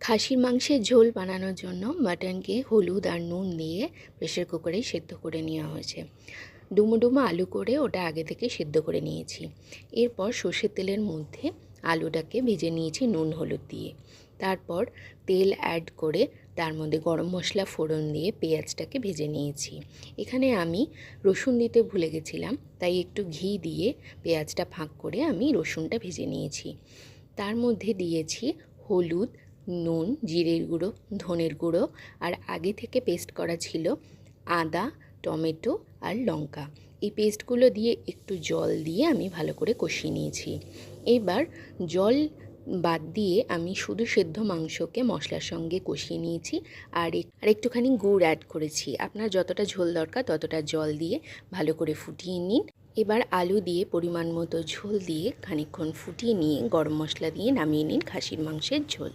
খাসির মাংসের ঝোল বানানোর জন্য মাটনকে হলুদ আর নুন দিয়ে প্রেসার কুকারে সেদ্ধ করে নেওয়া হয়েছে। ডুমো ডুমো আলু করে ওটা আগে থেকে সেদ্ধ করে নিয়েছি। এরপর সর্ষের তেলের মধ্যে আলুটাকে ভেজে নিয়েছি নুন হলুদ দিয়ে। তারপর তেল অ্যাড করে তার মধ্যে গরম মশলা ফোড়ন দিয়ে পেঁয়াজটাকে ভেজে নিয়েছি। এখানে আমি রসুন দিতে ভুলে গেছিলাম, তাই একটু ঘি দিয়ে পেঁয়াজটা ফাঁক করে আমি রসুনটা ভেজে নিয়েছি। তার মধ্যে দিয়েছি হলুদ, নুন, জিরের গুঁড়ো, ধনের গুঁড়ো আর আগে থেকে পেস্ট করা ছিল আদা, টমেটো আর লঙ্কা। এই পেস্টগুলো দিয়ে একটু জল দিয়ে আমি ভালো করে কষিয়ে নিয়েছি। এবার জল বাদ দিয়ে আমি শুধু সেদ্ধ মাংসকে মশলার সঙ্গে কষিয়ে নিয়েছি আর একটুখানি গুড় অ্যাড করেছি। আপনার যতটা ঝোল দরকার ততটা জল দিয়ে ভালো করে ফুটিয়ে নিন। এবার আলু দিয়ে পরিমাণ মতো ঝোল দিয়ে খানিকক্ষণ ফুটিয়ে নিয়ে গরম মশলা দিয়ে নামিয়ে নিন খাসির মাংসের ঝোল।